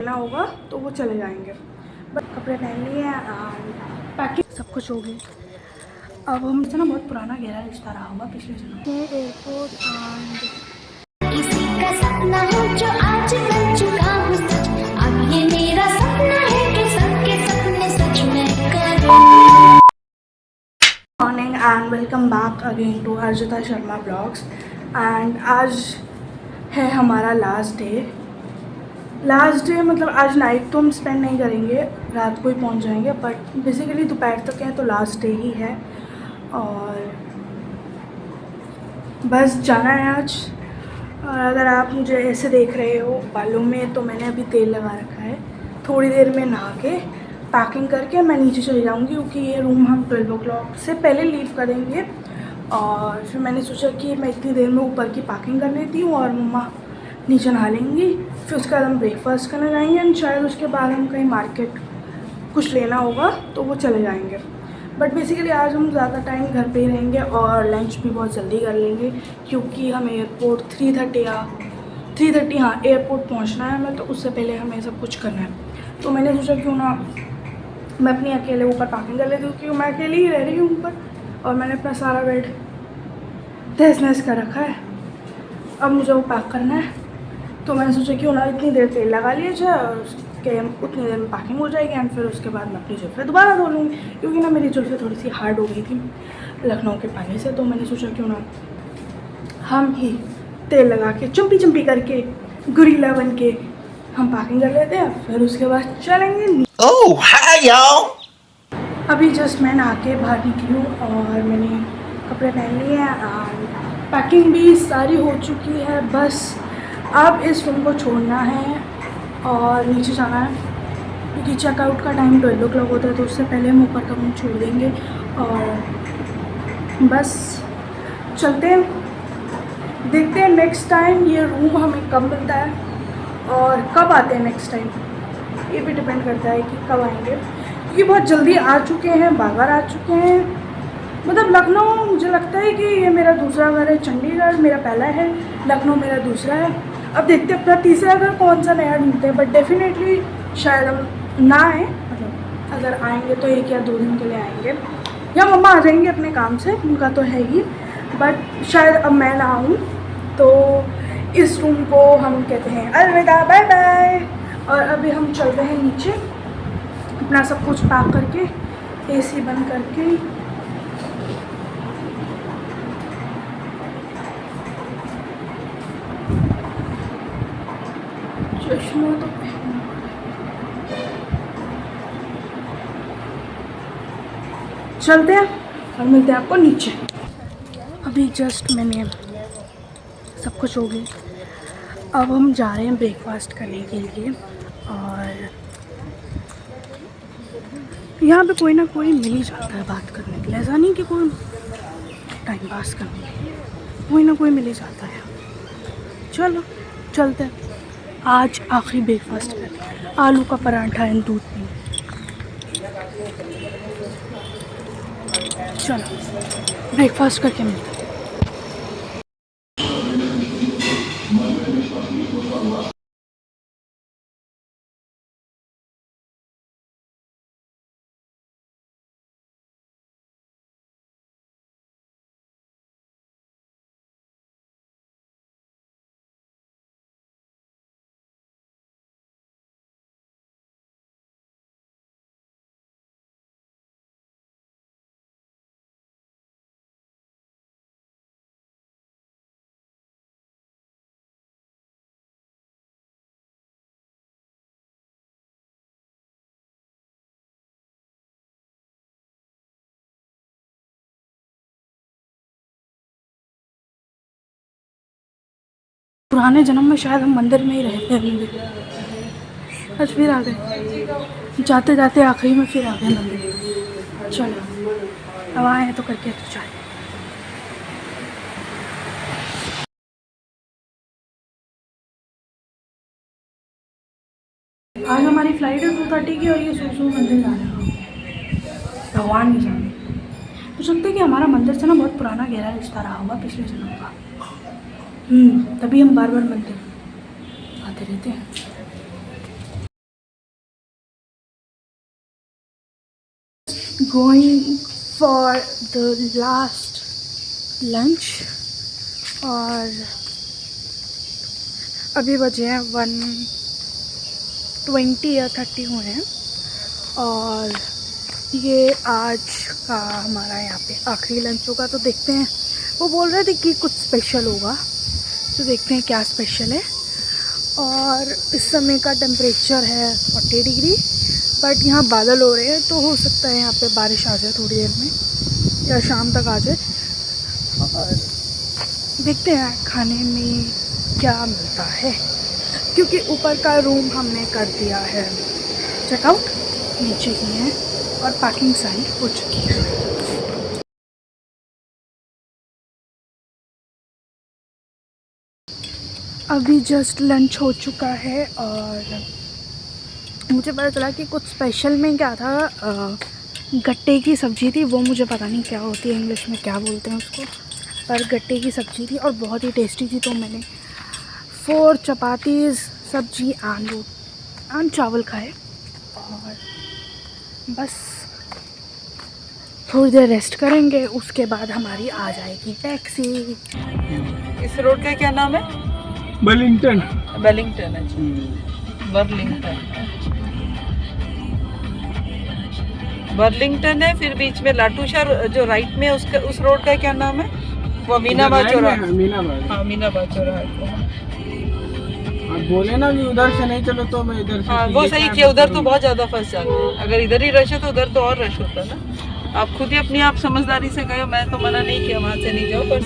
लेना होगा तो वो चले जाएंगे। बट कपड़े पहन लिए एंड पैकिंग सब कुछ हो गई। अब हमसे ना बहुत पुराना गहरा रिश्ता रहा होगा पिछले जन्म। ये एयरपोर्ट एंड इसी का सपना हो जो आज बन चुका हूँ सच। अब ये मेरा सपना है कि सबके सपने सच में करूँ। Morning and welcome back again to Arjita Sharma blogs. And आज है हमारा लास्ट डे मतलब आज नाइट तो हम स्पेंड नहीं करेंगे, रात को ही पहुंच जाएंगे। बट बेसिकली दोपहर तक है तो लास्ट डे ही है और बस जाना है आज। और अगर आप मुझे ऐसे देख रहे हो बालों में तो मैंने अभी तेल लगा रखा है। थोड़ी देर में नहा के पैकिंग करके मैं नीचे चली जाऊंगी क्योंकि ये रूम हम 12 o'clock से पहले लीव करेंगे। और फिर मैंने सोचा कि मैं इतनी देर में ऊपर की पैकिंग कर लेती हूँ और मम्मा नीचे नहा लेंगी। फिर उसके बाद हम ब्रेकफास्ट करने जाएंगे एंड शायद उसके बाद हम कहीं मार्केट कुछ लेना होगा तो वो चले जाएंगे। बट बेसिकली आज हम ज़्यादा टाइम घर पे ही रहेंगे और लंच भी बहुत जल्दी कर लेंगे क्योंकि हम एयरपोर्ट 3:30 हाँ एयरपोर्ट पहुंचना है हमें, तो उससे पहले हमें सब कुछ करना है। तो मैंने सोचा क्यों ना मैं अपनी अकेले ऊपर पैकिंग कर लेती हूँ क्योंकि मैं अकेली ही रह रही हूँ ऊपर और मैंने अपना सारा बेड तहस नहस कर रखा है। अब मुझे वो पैक करना है तो मैंने सोचा क्यों ना इतनी देर तेल लगा लिया जाए और उसके उतनी देर में पैकिंग हो जाएगी एंड फिर उसके बाद मैं अपनी जुल्फ़ें दोबारा धो लूँगी क्योंकि ना मेरी जुल्फ़ें थोड़ी सी हार्ड हो गई थी लखनऊ के पानी से। तो मैंने सोचा क्यों ना हम ही तेल लगा के चंपी करके गुरीला बन के हम पैकिंग कर लेते हैं, फिर उसके बाद चलेंगे। Oh, hi y'all! अभी जस्ट मैं नहा के बाहर निकली हूँ और मैंने कपड़े पहन लिए हैं और पैकिंग भी सारी हो चुकी है। बस अब इस रूम को छोड़ना है और नीचे जाना है क्योंकि चेकआउट का टाइम 12 o'clock होता है तो उससे पहले हम ऊपर का रूम छोड़ देंगे और बस चलते हैं। देखते हैं नेक्स्ट टाइम ये रूम हमें कब मिलता है और कब आते हैं नेक्स्ट टाइम, ये भी डिपेंड करता है कि कब आएंगे क्योंकि बहुत जल्दी आ चुके हैं, बाहर आ चुके हैं। मतलब लखनऊ मुझे लगता है कि ये मेरा दूसरा घर है, चंडीगढ़ मेरा पहला है, लखनऊ मेरा दूसरा है। अब देखते हैं अपना तीसरा घर कौन सा नया ढूंढते हैं। बट डेफिनेटली शायद हम ना आए, मतलब अगर आएंगे तो 1 या 2 दिन के लिए आएंगे या मम्मा आ जाएंगे अपने काम से, उनका तो है ही। बट शायद अब मैं ना आऊँ तो इस रूम को हम कहते हैं अलविदा, बाय बाय। और अभी हम चलते हैं नीचे अपना सब कुछ पैक करके, AC बंद करके। चश्मा तो पहनना, चलते हैं और मिलते हैं आपको नीचे। अभी जस्ट मैंने सब कुछ हो गई, अब हम जा रहे हैं ब्रेकफास्ट करने के लिए और यहाँ पे कोई ना कोई मिल ही जाता है बात करने के लिए। ऐसा नहीं कि कोई टाइम पास करने के लिए, कोई ना कोई मिल ही जाता है। चलो चलते हैं। आज आखिरी ब्रेकफास्ट है, आलू का पराठा एंड दूध पी। चलो ब्रेकफास्ट करके मिलते हैं। पुराने जन्म में शायद हम मंदिर में ही रहते होंगे। आज फिर आ गए, जाते जाते आखिरी में फिर आ गए मंदिर। चलो अब आए हैं तो करके तो जाए। आज हमारी फ्लाइट है 2:30 की और ये सोचो मंदिर जा रहे हैं, भगवान ही जाने। तो सकते हैं कि हमारा मंदिर से ना बहुत पुराना गहरा रिश्ता रहा होगा पिछले जन्म का। तभी हम बार बार मंदिर आते रहते हैं। Going for the last lunch और अभी बजे हैं 1:20 या 30 हुए हैं और ये आज का हमारा यहाँ पे आखिरी लंच होगा। तो देखते हैं, वो बोल रहे थे कि कुछ स्पेशल होगा, तो देखते हैं क्या स्पेशल है। और इस समय का टेम्परेचर है 40 डिग्री, बट यहाँ बादल हो रहे हैं तो हो सकता है यहाँ पे बारिश आ जाए थोड़ी देर में या शाम तक आ जाए। और देखते हैं खाने में क्या मिलता है, क्योंकि ऊपर का रूम हमने कर दिया है चेकआउट, नीचे ही है और पार्किंग सारी हो चुकी है। अभी जस्ट लंच हो चुका है और मुझे पता चला कि कुछ स्पेशल में क्या था, गट्टे की सब्ज़ी थी। वो मुझे पता नहीं क्या होती है, इंग्लिश में क्या बोलते हैं उसको, पर गट्टे की सब्ज़ी थी और बहुत ही टेस्टी थी। तो मैंने 4 चपातीज़, सब्जी, आलू एंड चावल खाए और बस थोड़ी देर रेस्ट करेंगे, उसके बाद हमारी आ जाएगी टैक्सी। इस रोड का क्या नाम है? वेलिंगटन। वेलिंगटन है, बर्लिंगटन। बर्लिंगटन है, फिर बीच में लाटूशहर जो राइट में उसका, उस रोड का क्या नाम है? वो अमीनाबाद चौराहा। अमीनाबाद। हाँ, अमीनाबाद चौराहा। आप बोले ना कि उधर से नहीं चलो तो मैं इधर से। हाँ, वो सही किया, उधर तो बहुत ज़्यादा फंस जाते हैं। अगर इधर ही रश है तो उधर तो और रश होता ना। आप खुद ही अपनी आप समझदारी से गए, मैं तो मना नहीं किया वहाँ से नहीं जाओ, पर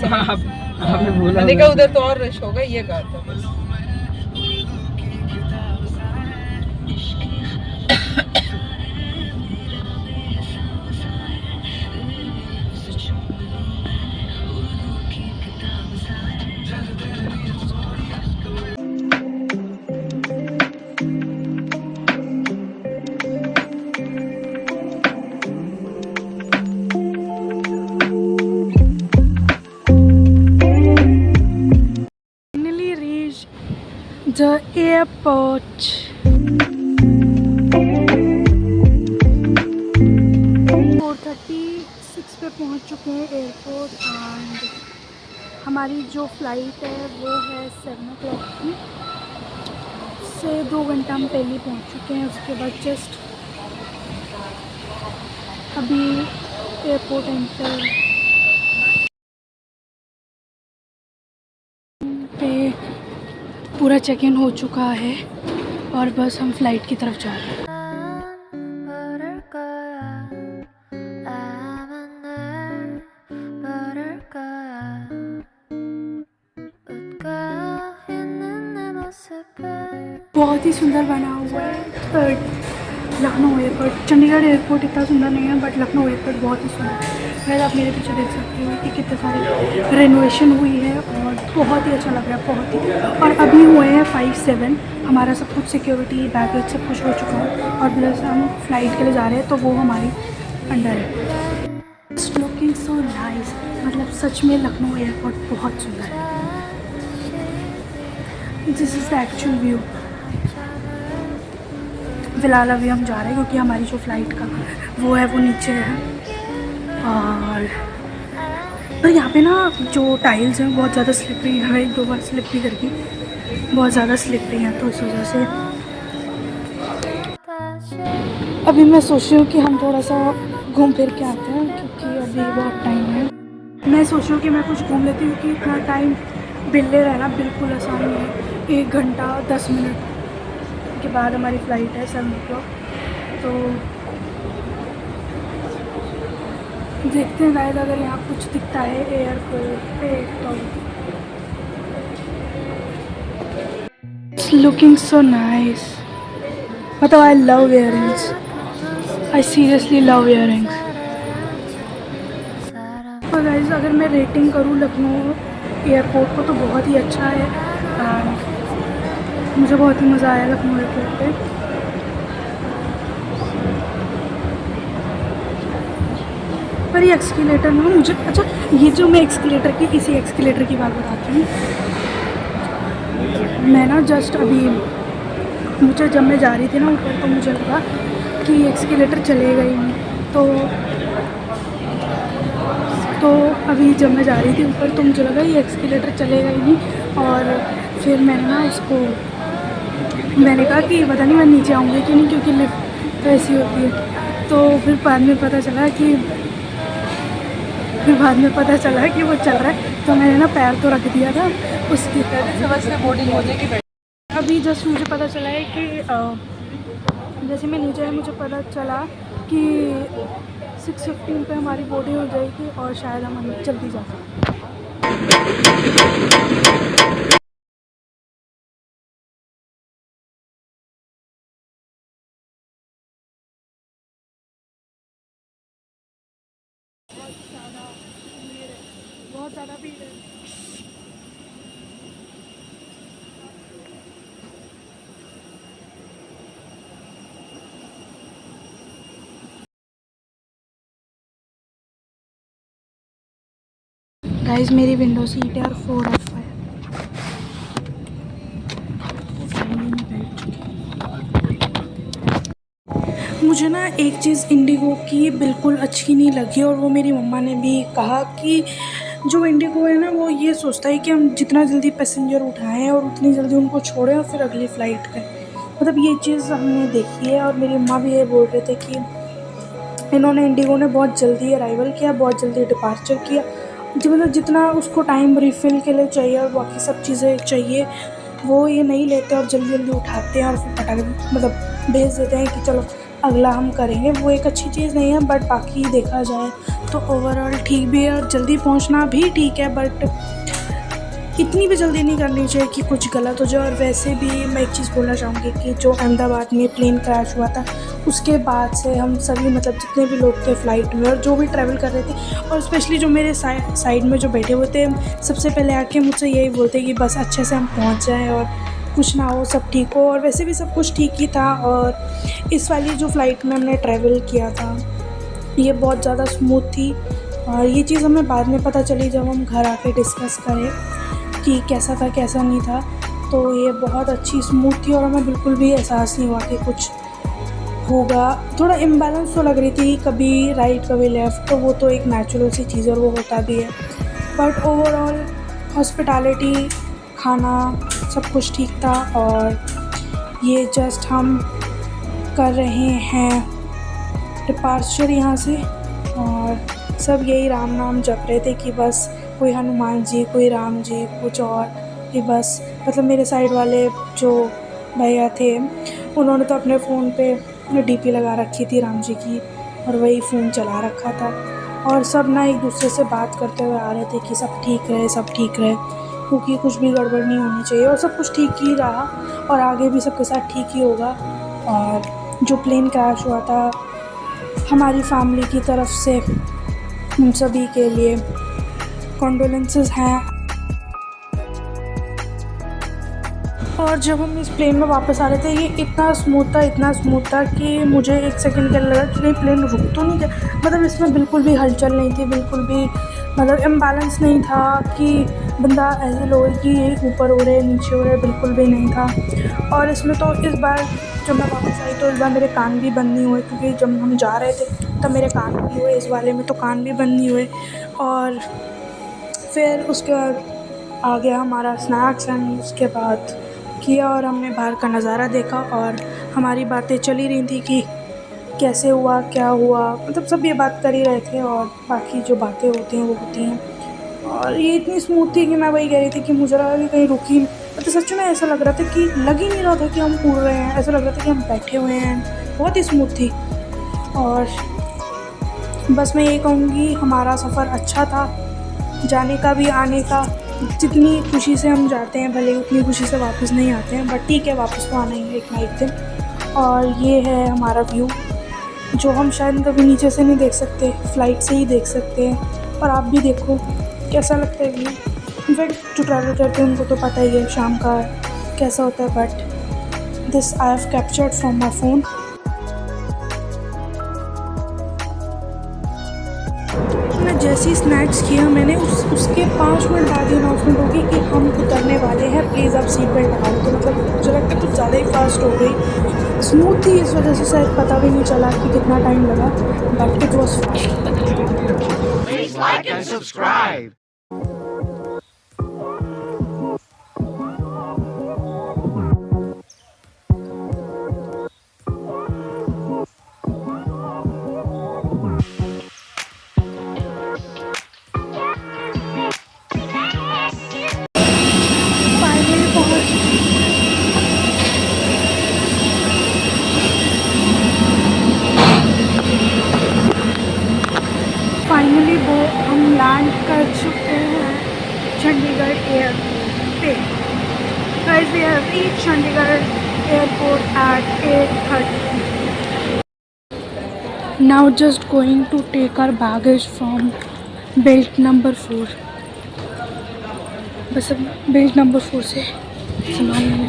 आपने बोला, मैंने कहा उधर तो और रश होगा, ये कहा था बस। The airport. 4:36 पे पहुंच चुके हैं एयरपोर्ट एंड हमारी जो फ़्लाइट है वो है 7 o'clock की, से 2 घंटा हम पहले पहुंच चुके हैं। उसके बाद जस्ट अभी एयरपोर्ट एंटर पे पूरा चेक इन हो चुका है और बस हम फ्लाइट की तरफ जा रहे हैं। बहुत ही सुंदर बना हुआ है लखनऊ एयरपोर्ट। चंडीगढ़ एयरपोर्ट इतना सुंदर नहीं है, बट लखनऊ एयरपोर्ट बहुत ही सुंदर है। वैसे आप मेरे पीछे देख सकते हो कि कितने सारे रेनोवेशन हुई है और बहुत ही अच्छा लग रहा है, बहुत ही। और अभी हुए हैं 5-7, हमारा सब कुछ सिक्योरिटी बैगेज सब कुछ हो चुका है और प्लस हम फ्लाइट के लिए जा रहे हैं तो वो हमारी अंडर है। लुकिंग सो नाइस, मतलब सच में लखनऊ एयरपोर्ट बहुत सुंदर है। This is the actual view. फ़िलहाल अभी हम जा रहे हैं क्योंकि हमारी जो फ़्लाइट का वो है वो नीचे है। और यहाँ पे ना जो टाइल्स हैं बहुत ज़्यादा स्लिपरी है, 1-2 बार स्लिप भी करके बहुत ज़्यादा स्लिपरी हैं, तो इस वजह से अभी मैं सोच रही हूँ कि हम थोड़ा सा घूम फिर के आते हैं क्योंकि अभी बहुत टाइम है। मैं सोच रही हूँ कि मैं कुछ घूम लेती हूँ क्योंकि इतना टाइम बिल्ले रहना बिल्कुल आसान नहीं है। 1 घंटा 10 मिनट के बाद हमारी फ़्लाइट है 7 o'clock, तो देखते हैं शायद अगर यहाँ कुछ दिखता है एयरपोर्ट पे तो। इट्स लुकिंग सो नाइस, मतलब I love earrings, I seriously love earrings. और गाइस अगर मैं रेटिंग करूँ लखनऊ एयरपोर्ट को तो बहुत ही अच्छा है एंड मुझे बहुत ही मज़ा आया लखनऊ एयरपोर्ट पे। पर ये एक्सकेलेटर ना मुझे, अच्छा ये जो मैं एक्सकेलेटर की, इसी एक्सकेलेटर की बात बताती हूँ। मैं ना जस्ट अभी जब मैं जा रही थी ना ऊपर तो मुझे लगा कि एक्सकेलेटर चलेगा ही नहीं, तो अभी जब मैं जा रही थी ऊपर तो मुझे लगा ये एक्सीलेटर चलेगा ही नहीं, और फिर मैंने ना मैंने कहा कि पता नहीं मैं नीचे आऊँगी कि नहीं, क्योंकि लिफ्ट तो ऐसी होती है। तो फिर बाद में पता चला कि वो चल रहा है, तो मैंने ना पैर तो रख दिया था उसकी समझ से बोर्डिंग हो जाएगी। अभी जस्ट मुझे पता चला है कि जैसे मैं नीचे आई मुझे पता चला कि 6:15 पे हमारी बोर्डिंग हो जाएगी और शायद हम जल्दी जा सकते। बहुत ज़्यादा भीड़ है। गाइस मेरी विंडो सीट है और 4F है। मुझे ना एक चीज़ इंडिगो की बिल्कुल अच्छी नहीं लगी, और वो मेरी मम्मा ने भी कहा कि जो इंडिगो है ना वो ये सोचता है कि हम जितना जल्दी पैसेंजर उठाएं और उतनी जल्दी उनको छोड़ें और फिर अगली फ़्लाइट करें। मतलब ये चीज़ हमने देखी है, और मेरी मम्मा भी ये बोल रहे थे कि इंडिगो ने बहुत जल्दी अराइवल किया, बहुत जल्दी डिपार्चर किया। मतलब जितना उसको टाइम रिफ़िल के लिए चाहिए और बाकी सब चीज़ें चाहिए वो ये नहीं लेते और जल्दी जल्दी उठाते हैं और फिर मतलब भेज देते हैं कि चलो अगला हम करेंगे। वो एक अच्छी चीज़ नहीं है, बट बाकी देखा जाए तो ओवरऑल ठीक भी है, और जल्दी पहुंचना भी ठीक है, बट इतनी भी जल्दी नहीं करनी चाहिए कि कुछ गलत हो जाए। और वैसे भी मैं एक चीज़ बोलना चाहूँगी कि जो अहमदाबाद में प्लेन क्रैश हुआ था उसके बाद से हम सभी मतलब जितने भी लोग थे फ़्लाइट में और जो भी ट्रैवल कर रहे थे, और स्पेशली जो मेरे साइड में जो बैठे हुए थे, सबसे पहले आके मुझसे यही बोलते कि बस अच्छे से हम पहुँच जाएँ और कुछ ना हो, सब ठीक हो। और वैसे भी सब कुछ ठीक ही था। और इस वाली जो फ़्लाइट में हमने ट्रैवल किया था ये बहुत ज़्यादा स्मूथ थी, और ये चीज़ हमें बाद में पता चली जब हम घर आके डिस्कस करें कि कैसा था कैसा नहीं था। तो ये बहुत अच्छी स्मूथ थी और हमें बिल्कुल भी एहसास नहीं हुआ कि कुछ होगा। थोड़ा इम्बैलेंस तो लग रही थी, कभी राइट कभी लेफ़्ट, तो वो तो एक नेचुरल सी चीज़ है और वो होता भी है। बट ओवरऑल हॉस्पिटैलिटी, खाना सब कुछ ठीक था। और ये जस्ट हम कर रहे हैं डिपार्चर यहाँ से, और सब यही राम नाम जप रहे थे कि बस कोई हनुमान जी, कोई राम जी, कुछ और कि बस मतलब मेरे साइड वाले जो भैया थे उन्होंने तो अपने फ़ोन पे डीपी लगा रखी थी राम जी की और वही फ़ोन चला रखा था, और सब ना एक दूसरे से बात करते हुए आ रहे थे कि सब ठीक रहे, सब ठीक रहे, क्योंकि कुछ भी गड़बड़ नहीं होनी चाहिए। और सब कुछ ठीक ही रहा और आगे भी सबके साथ ठीक ही होगा। और जो प्लेन क्रैश हुआ था हमारी फैमिली की तरफ से उन सभी के लिए कॉन्डोलेंसेस हैं। और जब हम इस प्लेन में वापस आ रहे थे ये इतना स्मूथ था कि मुझे एक सेकंड के लिए लगा कि नहीं प्लेन रुक तो नहीं गया। मतलब इसमें बिल्कुल भी हलचल नहीं थी, बिल्कुल भी मतलब इम्बैलेंस नहीं था कि बंदा ऐसे लोग कि ऊपर हो रहे नीचे हो रहे, बिल्कुल भी नहीं था। और इसमें तो इस बार जब मैं वापस आई तो इस बार मेरे कान भी बंद नहीं हुए, क्योंकि जब हम जा रहे थे तब मेरे कान भी हुए, इस वाले में तो कान भी बंद नहीं हुए। और फिर उसके बाद आ गया हमारा स्नैक्स एंड उसके बाद किया और हमने बाहर का नज़ारा देखा और हमारी बातें चली रही थी कि कैसे हुआ, क्या हुआ, मतलब सब ये बात कर ही रहे थे और बाकी जो बातें होती हैं वो होती हैं। और ये इतनी स्मूथ थी कि मैं वही कह रही थी कि मुझे लगा कि कहीं रुकी, मतलब सच में ऐसा लग रहा था कि लग ही नहीं रहा था कि हम उड़ रहे हैं, ऐसा लग रहा था कि हम बैठे हुए हैं, बहुत ही स्मूथ थी। और बस मैं ये कहूँगी हमारा सफ़र अच्छा था, जाने का भी आने का। जितनी खुशी से हम जाते हैं भले उतनी खुशी से वापस नहीं आते हैं, बट ठीक है वापस तो आना ही है एक ना एक दिन। और ये है हमारा व्यू जो हम शायद कभी नीचे से नहीं देख सकते, फ़्लाइट से ही देख सकते हैं। और आप भी देखो कैसा लगता है व्यू। इनफैक्ट जो ट्रैवल करते हैं उनको तो पता ही है शाम का कैसा होता है, but this I have captured from my phone. मैं जैसे ही स्नैक्स किया मैंने उसके 5 मिनट बाद ही अनाउंसमेंट होगी कि हम उतरने वाले हैं, प्लीज़ आप सीट बेल्ट लगाओ। तो मतलब मुझे लगता है कुछ ज़्यादा ही फास्ट हो गई, स्मूथ थी, इस वजह से शायद पता भी नहीं चला कि कितना टाइम लगा, but it was fast. Please like and subscribe. Finally पहुँच फाइनली वो हम लैंड कर चुके हैं चंडीगढ़ एयरपोर्ट पे। Guys we have reached Chandigarh airport at 8:30. Now just going to take our baggage from belt number 4. बस अब बेल्ट नंबर 4 से सामान लेना।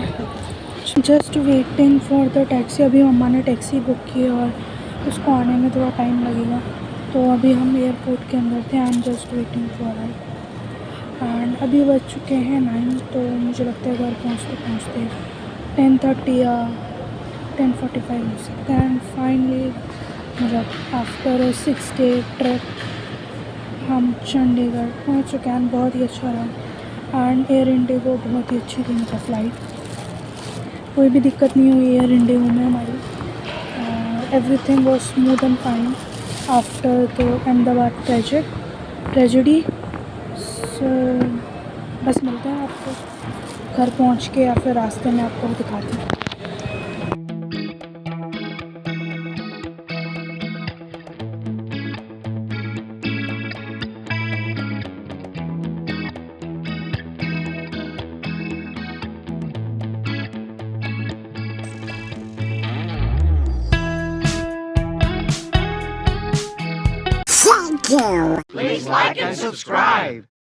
Just waiting for the taxi. अभी मम्मा ने टैक्सी बुक की है और उसको आने में थोड़ा टाइम लगेगा, तो अभी हम एयरपोर्ट के अंदर थे। I am just waiting for I. And अभी बज चुके हैं 9, तो मुझे लगता है घर पहुँचते 10:30 या 10:45 हो सकता है। एंड फाइनली मतलब आफ्टर 6 डे ट्रिप हम चंडीगढ़ पहुँच चुके हैं। बहुत ही अच्छा रहा। एंड एयर इंडिगो बहुत ही अच्छी थी, मतलब फ़्लाइट कोई भी दिक्कत नहीं हुई एयर इंडिगो में हमारी। Everything was smooth and fine after the Ahmedabad tragedy. So बस मिलते हैं आपको घर पहुंच के, या फिर रास्ते में आपको दिखाती हूँ। Please like and subscribe.